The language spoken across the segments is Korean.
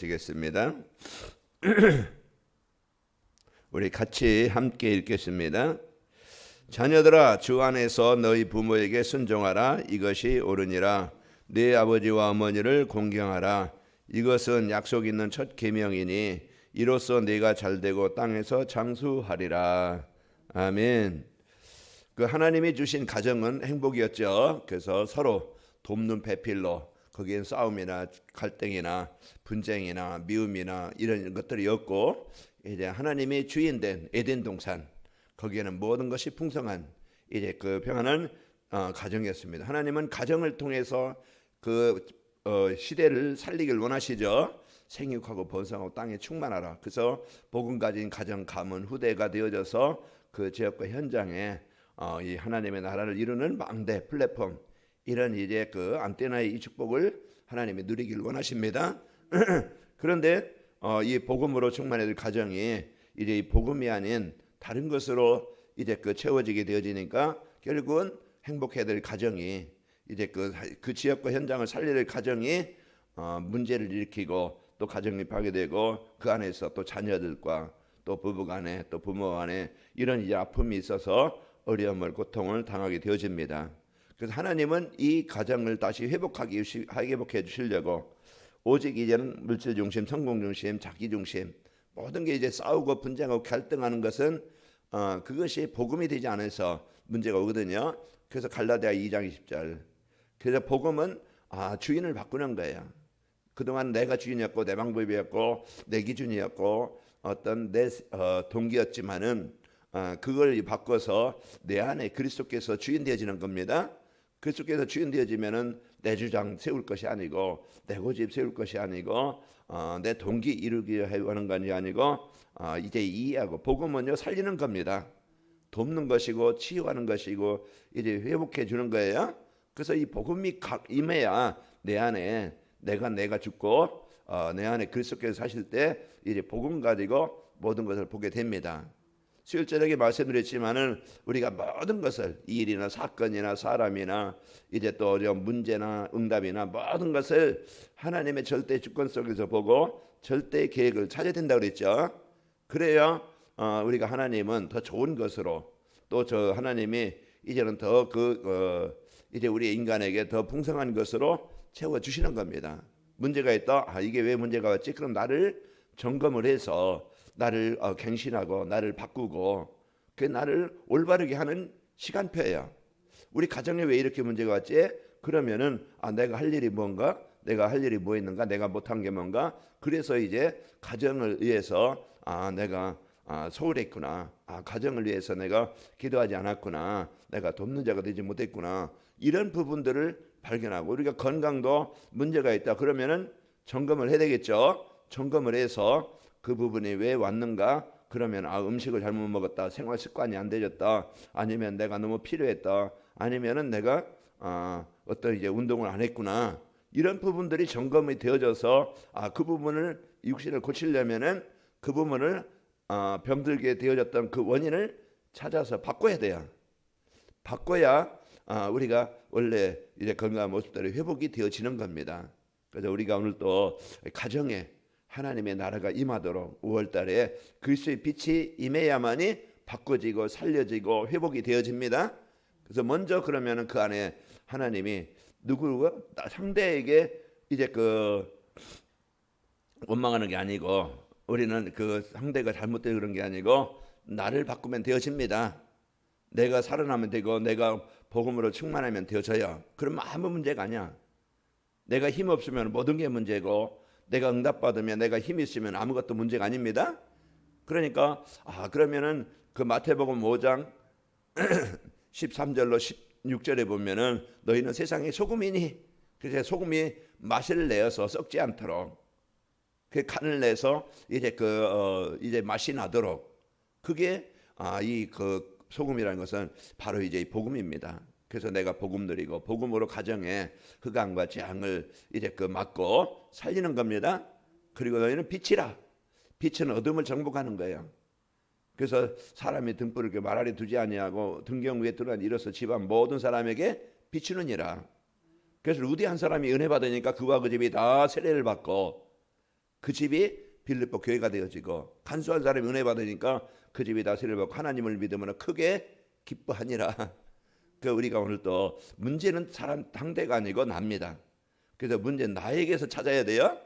시겠습니다. 우리 같이 함께 읽겠습니다. 자녀들아, 주 안에서 너희 부모에게 순종하라. 이것이 옳으니라. 네 아버지와 어머니를 공경하라. 이것은 약속 있는 첫 계명이니 이로써 네가 잘되고 땅에서 장수하리라. 아멘. 그 하나님이 주신 가정은 행복이었죠. 그래서 서로 돕는 배필로, 거기엔 싸움이나 갈등이나 분쟁이나 미움이나 이런 것들이 없고, 이제 하나님이 주인된 에덴 동산, 거기에는 모든 것이 풍성한 이제 그 평안한 가정이었습니다. 하나님은 가정을 통해서 그 시대를 살리길 원하시죠. 생육하고 번성하고 땅에 충만하라. 그래서 복음 가진 가정 가문 후대가 되어져서 그 지역과 현장에 이 하나님의 나라를 이루는 망대 플랫폼, 이런 이제 그 안테나의 이 축복을 하나님이 누리길 원하십니다. 그런데 이 복음으로 충만해질 가정이 이제 이 복음이 아닌 다른 것으로 이제 그 채워지게 되어지니까 결국은 행복해야 될 가정이 이제 그 지역과 현장을 살릴 가정이 문제를 일으키고 또 가정이 파괴되고 그 안에서 또 자녀들과 또 부부간에 또 부모 간에 이런 이제 아픔이 있어서 어려움을 고통을 당하게 되어집니다. 그래서 하나님은 이 가정을 다시 회복해 주시려고 오직 이제는 물질 중심, 성공 중심, 자기 중심 모든 게 이제 싸우고 분쟁하고 갈등하는 것은 그것이 복음이 되지 않아서 문제가 오거든요. 그래서 갈라디아 2장 20절. 그래서 복음은 주인을 바꾸는 거예요. 그동안 내가 주인이었고 내 방법이었고 내 기준이었고 어떤 내 동기였지만은 그걸 바꿔서 내 안에 그리스도께서 주인 되어지는 겁니다. 그리스도께서 주인 되어지면은 내 주장 세울 것이 아니고 내 고집 세울 것이 아니고 내 동기 이루기 하는 것이 아니고 이제 이해하고, 복음은요 살리는 겁니다. 돕는 것이고 치유하는 것이고 이제 회복해 주는 거예요. 그래서 이 복음이 임해야 내 안에 내가 죽고 내 안에 그리스도께서 사실 때 이제 복음 가지고 모든 것을 보게 됩니다. 수요일 저녁에 말씀드렸지만은 우리가 모든 것을 일이나 사건이나 사람이나 이제 또 문제나 응답이나 모든 것을 하나님의 절대 주권 속에서 보고 절대 계획을 찾아야 된다고 그랬죠. 그래야 우리가 하나님은 더 좋은 것으로, 또 저 하나님이 이제는 더 이제 우리 인간에게 더 풍성한 것으로 채워 주시는 겁니다. 문제가 있다. 이게 왜 문제가 왔지? 그럼 나를 점검을 해서 나를 갱신하고 나를 바꾸고 그 나를 올바르게 하는 시간표예요. 우리 가정에 왜 이렇게 문제가 왔지? 그러면은 내가 할 일이 뭔가, 내가 할 일이 뭐 있는가, 내가 못한 게 뭔가. 그래서 이제 가정을 위해서 내가 소홀했구나, 가정을 위해서 내가 기도하지 않았구나, 내가 돕는 자가 되지 못했구나, 이런 부분들을 발견하고, 우리가 건강도 문제가 있다 그러면은 점검을 해야 되겠죠. 점검을 해서 그 부분이 왜 왔는가? 그러면 음식을 잘못 먹었다, 생활 습관이 안 되졌다, 아니면 내가 너무 필요했다, 아니면은 내가 어떤 이제 운동을 안 했구나, 이런 부분들이 점검이 되어져서 그 부분을 육신을 고치려면은 그 부분을 병들게 되어졌던 그 원인을 찾아서 바꿔야 돼요. 바꿔야 우리가 원래 이제 건강한 모습대로 회복이 되어지는 겁니다. 그래서 우리가 오늘 또 가정에 하나님의 나라가 임하도록 5월달에 그리스도의 빛이 임해야만이 바꿔지고 살려지고 회복이 되어집니다. 그래서 먼저 그러면은 그 안에 하나님이 누구가 상대에게 이제 원망하는 게 아니고, 우리는 그 상대가 잘못되어 그런 게 아니고 나를 바꾸면 되어집니다. 내가 살아나면 되고 내가 복음으로 충만하면 되어져요. 그러면 아무 문제가 아니야. 내가 힘 없으면 모든 게 문제고, 내가 응답받으면, 내가 힘이 있으면 아무것도 문제가 아닙니다. 그러니까 그러면은 그 마태복음 5장 13절로 16절에 보면은 너희는 세상의 소금이니, 그래서 소금이 맛을 내어서 썩지 않도록 그 간을 내서 이제 이제 맛이 나도록, 그게 이 소금이라는 것은 바로 이제 복음입니다. 그래서 내가 복음 누리고 복음으로 가정에 흑암과 재앙을 이제 막고 살리는 겁니다. 그리고 너희는 빛이라. 빛은 어둠을 정복하는 거예요. 그래서 사람이 등불을 이렇게 말 아래 두지 아니하고 등경 위에 드러난 이로써 집안 모든 사람에게 비추느니라. 그래서 루디 한 사람이 은혜 받으니까 그와 그 집이 다 세례를 받고, 그 집이 빌립보 교회가 되어지고 간수한 사람이 은혜 받으니까 그 집이 다스리를 받고 하나님을 믿으면 크게 기뻐하니라. 그 우리가 오늘 또 문제는 사람 상대가 아니고 납니다. 그래서 문제는 나에게서 찾아야 돼요.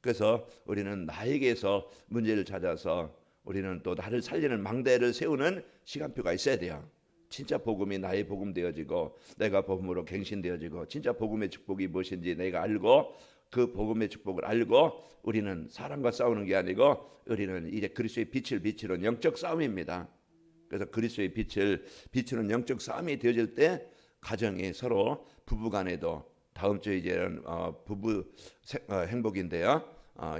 그래서 우리는 나에게서 문제를 찾아서 우리는 또 나를 살리는 망대를 세우는 시간표가 있어야 돼요. 진짜 복음이 나의 복음 되어지고 내가 복음으로 갱신되어지고 진짜 복음의 축복이 무엇인지 내가 알고 그 복음의 축복을 알고 우리는 사람과 싸우는 게 아니고 우리는 이제 그리스도의 빛을 비추는 영적 싸움입니다. 그래서 그리스도의 빛을 비추는 영적 싸움이 되어질 때 가정이 서로 부부간에도 다음 주에 이제는 부부 행복인데요.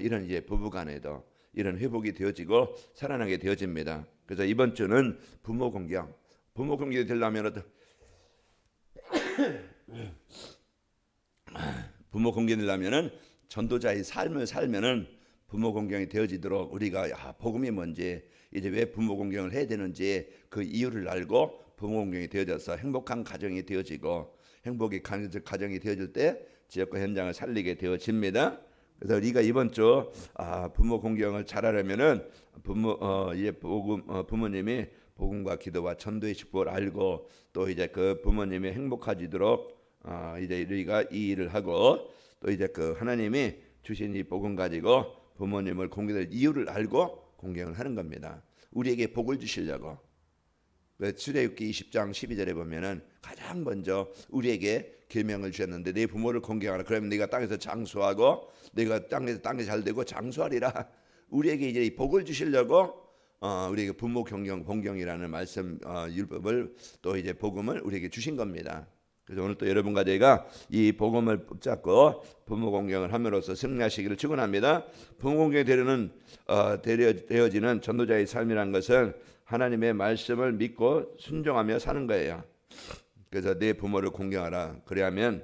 이런 이제 부부간에도 이런 회복이 되어지고 살아나게 되어집니다. 그래서 이번 주는 부모 공경. 부모 공경이 되려면 부모 공경이 되려면은 전도자의 삶을 살면은 부모 공경이 되어지도록 우리가 복음이 뭔지 이제 왜 부모 공경을 해야 되는지 그 이유를 알고 부모 공경이 되어져서 행복한 가정이 되어지고 행복의 가정이 되어질 때 지역과 현장을 살리게 되어집니다. 그래서 우리가 이번 주 부모 공경을 잘하려면은 부모님이 복음과 기도와 전도의 축복을 알고 또 이제 그 부모님이 행복하지도록 이제 우리가 이 일을 하고 또 이제 그 하나님이 주신 이 복음 가지고 부모님을 공경할 이유를 알고 공경을 하는 겁니다. 우리에게 복을 주시려고. 출애굽기 20장 12절에 보면은 가장 먼저 우리에게 계명을 주셨는데 네 부모를 공경하라. 그러면 네가 땅에서 장수하고 네가 땅에 잘 되고 장수하리라. 우리에게 이제 이 복을 주시려고 우리에게 부모 공경이라는 말씀 율법을 또 이제 복음을 우리에게 주신 겁니다. 그래서 오늘 또 여러분과 저희가 이 복음을 붙잡고 부모 공경을 함으로써 승리하시기를 축원합니다. 부모 공경이 되어지는 전도자의 삶이란 것은 하나님의 말씀을 믿고 순종하며 사는 거예요. 그래서 내 부모를 공경하라. 그래야면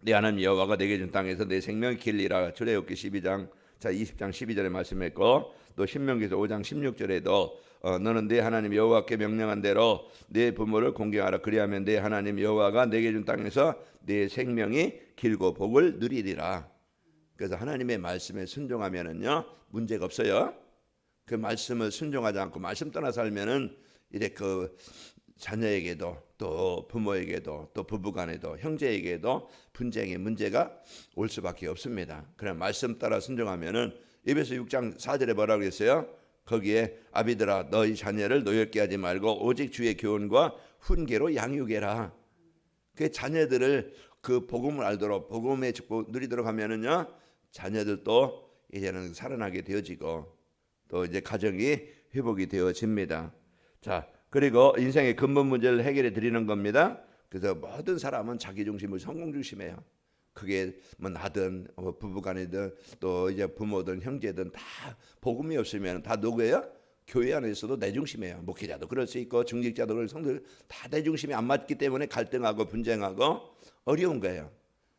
내 하나님 여호와가 내게 준 땅에서 내 생명을 길리라. 출애굽기 20장 12절에 말씀했고 또 신명기서 5장 16절에도 너는 내 하나님 여호와께 명령한 대로 내 부모를 공경하라. 그리하면 내 하나님 여호와가 내게 준 땅에서 내 생명이 길고 복을 누리리라. 그래서 하나님의 말씀에 순종하면은요 문제가 없어요. 그 말씀을 순종하지 않고 말씀 떠나 살면은 이제 그 자녀에게도 또 부모에게도 또 부부간에도 형제에게도 분쟁의 문제가 올 수밖에 없습니다. 그냥 말씀 따라 순종하면은 에베소 6장 4절에 뭐라고 그랬어요? 거기에 아비들아 너희 자녀를 노엽게 하지 말고 오직 주의 교훈과 훈계로 양육해라. 그 자녀들을 그 복음을 알도록 복음의 축복 누리도록 하면은요 자녀들도 이제는 살아나게 되어지고 또 이제 가정이 회복이 되어집니다. 자, 그리고 인생의 근본 문제를 해결해 드리는 겁니다. 그래서 모든 사람은 자기 중심을 성공 중심이에요. 그게 뭐 나든 부부간이든 또 이제 부모든 형제든 다 복음이 없으면 다 누구예요? 교회 안에서도 내 중심이에요. 목회자도 그럴 수 있고 중직자도 그럴 성들 다 내 중심이 안 맞기 때문에 갈등하고 분쟁하고 어려운 거예요.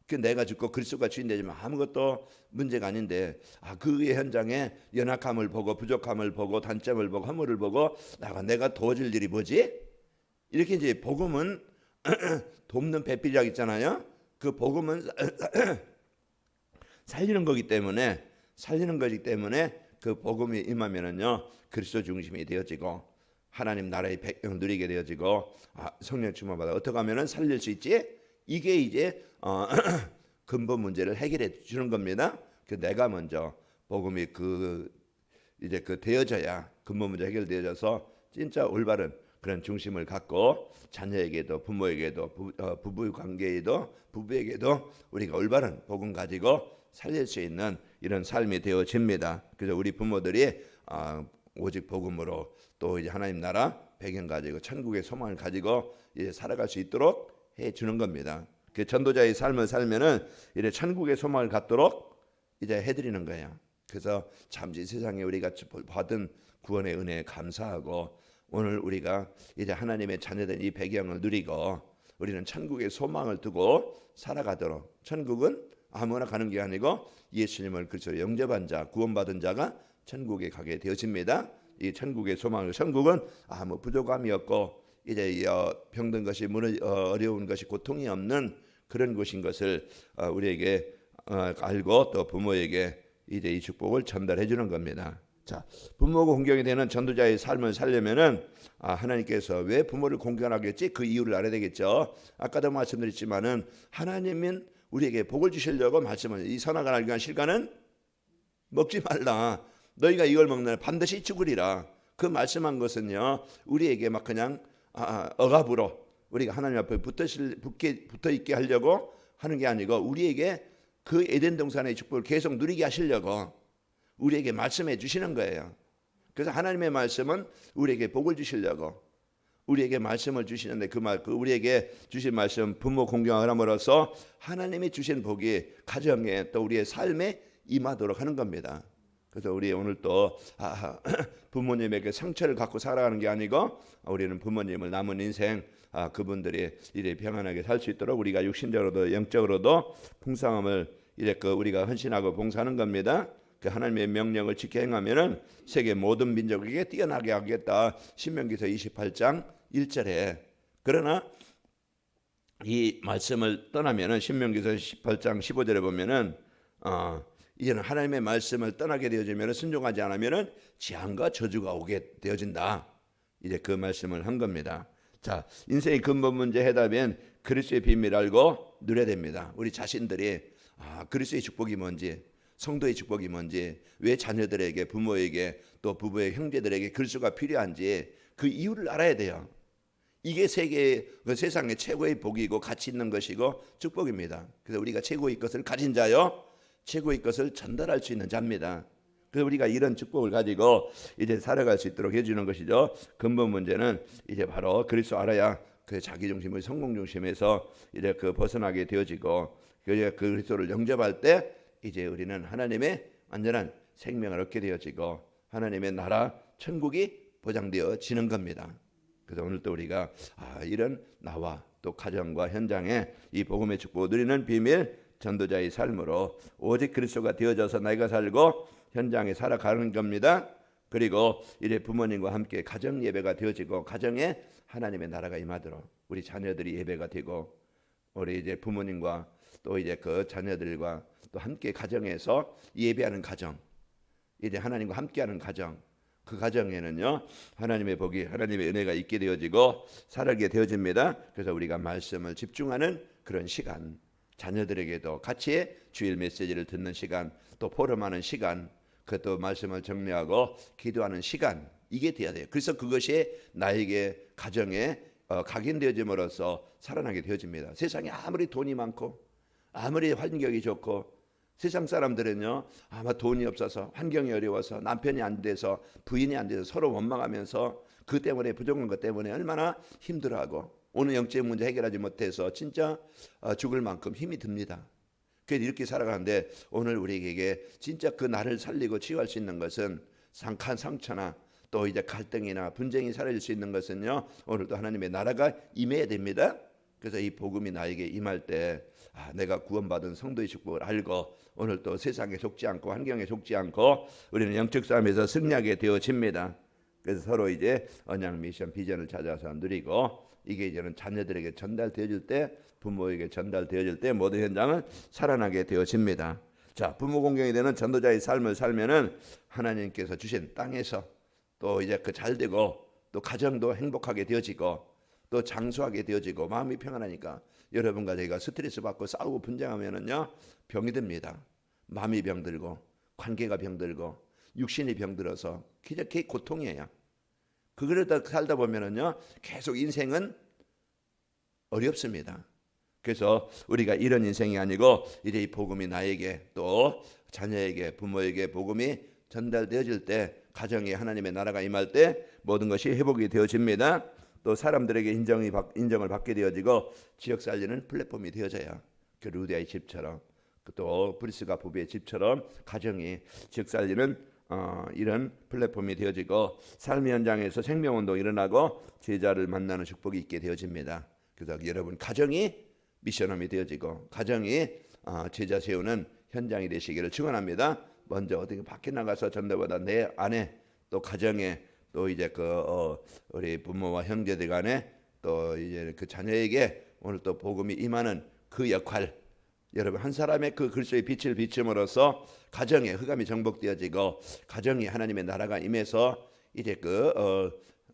그 내가 죽고 그리스도가 주인 되지만 아무것도 문제가 아닌데 그 현장에 연약함을 보고 부족함을 보고 단점을 보고 허물을 보고 내가 도와줄 일이 뭐지? 이렇게 이제 복음은 돕는 배필이라고 있잖아요. 그 복음은 살리는 거기 때문에 그 복음이 임하면은요 그리스도 중심이 되어지고 하나님 나라의 백성 누리게 되어지고 성령 충만 받아 어떻게 하면은 살릴 수 있지? 이게 이제 근본 문제를 해결해 주는 겁니다. 그 내가 먼저 복음이 이제 되어져야 근본 문제 해결되어져서 진짜 올바른 그런 중심을 갖고 자녀에게도 부모에게도 부부 관계에도 부부에게도 우리가 올바른 복음 가지고 살릴 수 있는 이런 삶이 되어집니다. 그래서 우리 부모들이 오직 복음으로 또 이제 하나님 나라 배경 가지고 천국의 소망을 가지고 이제 살아갈 수 있도록 해 주는 겁니다. 그 전도자의 삶을 살면은 이제 천국의 소망을 갖도록 이제 해드리는 거예요. 그래서 참 이 세상에 우리가 받은 구원의 은혜에 감사하고 오늘 우리가 이제 하나님의 자녀된 이 배경을 누리고 우리는 천국의 소망을 두고 살아가도록 천국은 아무나 가는 게 아니고 예수님을 그리스도로 영접한 자 구원받은 자가 천국에 가게 되어집니다. 이 천국의 소망을 천국은 아무 부족함이 없고 이제 병든 것이 어려운 것이 고통이 없는 그런 곳인 것을 우리에게 알고 또 부모에게 이제 이 축복을 전달해 주는 겁니다. 자, 부모가 공경이 되는 전도자의 삶을 살려면은 하나님께서 왜 부모를 공경하게 했지? 그 이유를 알아야 되겠죠. 아까도 말씀드렸지만은 하나님은 우리에게 복을 주시려고 말씀을 이 선악을 알기 위한 실과는 먹지 말라. 너희가 이걸 먹는 반드시 죽으리라. 그 말씀한 것은요, 우리에게 막 그냥 억압으로 우리가 하나님 앞에 붙어 있게 하려고 하는 게 아니고 우리에게 그 에덴 동산의 축복을 계속 누리게 하시려고 우리에게 말씀해 주시는 거예요. 그래서 하나님의 말씀은 우리에게 복을 주시려고 우리에게 말씀을 주시는데 그 우리에게 주신 말씀 부모 공경을 함으로써 하나님이 주신 복이 가정에 또 우리의 삶에 임하도록 하는 겁니다. 그래서 우리 오늘 또 부모님에게 상처를 갖고 살아가는 게 아니고 우리는 부모님을 남은 인생 그분들이 이래 평안하게 살 수 있도록 우리가 육신적으로도 영적으로도 풍성함을 이래 우리가 헌신하고 봉사하는 겁니다. 그 하나님의 명령을 지켜 행하면은 세계 모든 민족에게 뛰어나게 하겠다. 신명기서 28장 1절에. 그러나 이 말씀을 떠나면은 신명기서 18장 15절에 보면은 이제는 하나님의 말씀을 떠나게 되어지면 순종하지 않으면 재앙과 저주가 오게 되어진다. 이제 그 말씀을 한 겁니다. 자, 인생의 근본 문제 해답은 그리스도의 비밀을 알고 누려야 됩니다. 우리 자신들이 그리스도의 축복이 뭔지, 성도의 축복이 뭔지, 왜 자녀들에게, 부모에게, 또 부부의 형제들에게 그리스도가 필요한지 그 이유를 알아야 돼요. 이게 세상의 최고의 복이고 가치 있는 것이고 축복입니다. 그래서 우리가 최고의 것을 가진 자요, 최고의 것을 전달할 수 있는 자입니다. 그래서 우리가 이런 축복을 가지고 이제 살아갈 수 있도록 해주는 것이죠. 근본 문제는 이제 바로 그리스도 알아야 그 자기 중심의 성공 중심에서 이제 벗어나게 되어지고 그 그리스도를 영접할 때 이제 우리는 하나님의 완전한 생명을 얻게 되어지고 하나님의 나라 천국이 보장되어지는 겁니다. 그래서 오늘 또 우리가 이런 나와 또 가정과 현장에 이 복음의 축복을 누리는 비밀 전도자의 삶으로 오직 그리스도가 되어져서 내가 살고 현장에 살아가는 겁니다. 그리고 이제 부모님과 함께 가정 예배가 되어지고 가정에 하나님의 나라가 임하도록 우리 자녀들이 예배가 되고 우리 이제 부모님과 또 이제 그 자녀들과 또 함께 가정에서 예배하는 가정, 이제 하나님과 함께하는 가정, 그 가정에는요 하나님의 복이 하나님의 은혜가 있게 되어지고 살게 되어집니다. 그래서 우리가 말씀을 집중하는 그런 시간, 자녀들에게도 같이 주일 메시지를 듣는 시간, 또 포럼하는 시간, 그것도 말씀을 정리하고 기도하는 시간, 이게 돼야 돼요. 그래서 그것이 나에게 가정에 각인되어짐으로써 살아나게 되어집니다. 세상에 아무리 돈이 많고 아무리 환경이 좋고 세상 사람들은요 아마 돈이 없어서 환경이 어려워서 남편이 안 돼서 부인이 안 돼서 서로 원망하면서 그 때문에 부족한 것 때문에 얼마나 힘들어하고 오늘 영적 문제 해결하지 못해서 진짜 죽을 만큼 힘이 듭니다. 그래서 이렇게 살아가는데 오늘 우리에게 진짜 그 나를 살리고 치유할 수 있는 것은 상한 상처나 또 이제 갈등이나 분쟁이 사라질 수 있는 것은요 오늘도 하나님의 나라가 임해야 됩니다. 그래서 이 복음이 나에게 임할 때 내가 구원받은 성도의 축복을 알고 오늘 또 세상에 속지 않고 환경에 속지 않고 우리는 영적 싸움에서 승리하게 되어집니다. 그래서 서로 이제 언약 미션 비전을 찾아서 누리고 이게 이제는 자녀들에게 전달되어질 때 부모에게 전달되어질 때 모든 현장을 살아나게 되어집니다. 자, 부모 공경이 되는 전도자의 삶을 살면은 하나님께서 주신 땅에서 또 이제 그 잘되고 또 가정도 행복하게 되어지고 또 장수하게 되어지고 마음이 평안하니까 여러분과 저희가 스트레스 받고 싸우고 분쟁하면은요 병이 듭니다. 마음이 병들고 관계가 병들고 육신이 병들어서 기적히 고통이에요. 그거를 살다 보면은요 계속 인생은 어렵습니다. 그래서 우리가 이런 인생이 아니고 이제 이 복음이 나에게 또 자녀에게 부모에게 복음이 전달되어질 때 가정에 하나님의 나라가 임할 때 모든 것이 회복이 되어집니다. 또 사람들에게 인정을 받게 되어지고 지역 살리는 플랫폼이 되어져야 그 루디아의 집처럼 또 브리스가 부부의 집처럼 가정이 지역 살리는 이런 플랫폼이 되어지고 삶의 현장에서 생명운동이 일어나고 제자를 만나는 축복이 있게 되어집니다. 그래서 여러분 가정이 미션홈이 되어지고 가정이 제자 세우는 현장이 되시기를 축원합니다. 먼저 어디 밖에 나가서 전도보다 내 안에 또 가정에 또 이제 우리 부모와 형제들 간에 또 이제 그 자녀에게 오늘 또 복음이 임하는 그 역할, 여러분 한 사람의 그 글소의 빛을 비춤으로써 가정에 흑암이 정복되어지고 가정이 하나님의 나라가 임해서 이제 그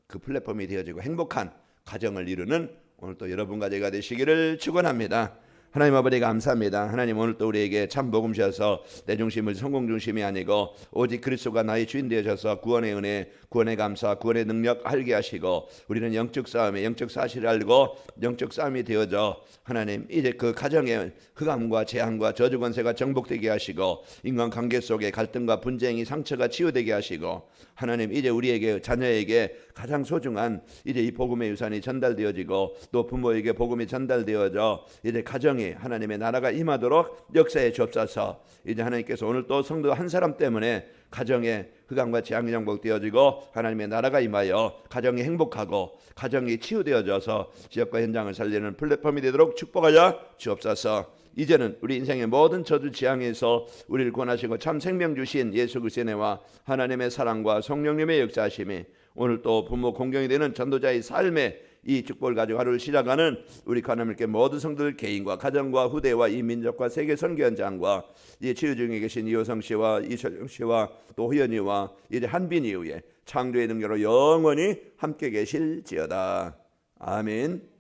플랫폼이 되어지고 행복한 가정을 이루는 오늘 또 여러분과 제가 되시기를 축원합니다. 하나님 아버지 감사합니다. 하나님 오늘 또 우리에게 참 복음 주셔서 내 중심을 성공 중심이 아니고 오직 그리스도가 나의 주인 되셔서 구원의 은혜, 구원의 감사, 구원의 능력 알게 하시고 우리는 영적 싸움에 영적 사실을 알고 영적 싸움이 되어져 하나님 이제 그 가정의 흑암과 재앙과 저주 권세가 정복되게 하시고 인간관계 속에 갈등과 분쟁이 상처가 치유되게 하시고 하나님 이제 우리에게 자녀에게 가장 소중한 이제 이 복음의 유산이 전달되어지고 또 부모에게 복음이 전달되어져 이제 가정이 하나님의 나라가 임하도록 역사에 주옵소서. 이제 하나님께서 오늘 또 성도 한 사람 때문에 가정에 흑암과 재앙이 정복되어지고 하나님의 나라가 임하여 가정이 행복하고 가정이 치유되어져서 지역과 현장을 살리는 플랫폼이 되도록 축복하여 주옵소서. 이제는 우리 인생의 모든 저주 지향에서 우리를 구원하시고 참 생명 주신 예수 그리스도의 은혜와 하나님의 사랑과 성령님의 역사하심이 오늘 또 부모 공경이 되는 전도자의 삶에 이 축복을 가지고 하루를 시작하는 우리 하나님께 모든 성도들 개인과 가정과 후대와 이 민족과 세계 선교 현장과 이 치유 중에 계신 이호성 씨와 이철영 씨와 또 후연이와 이제 한빈 이후에 창조의 능력으로 영원히 함께 계실지어다. 아멘.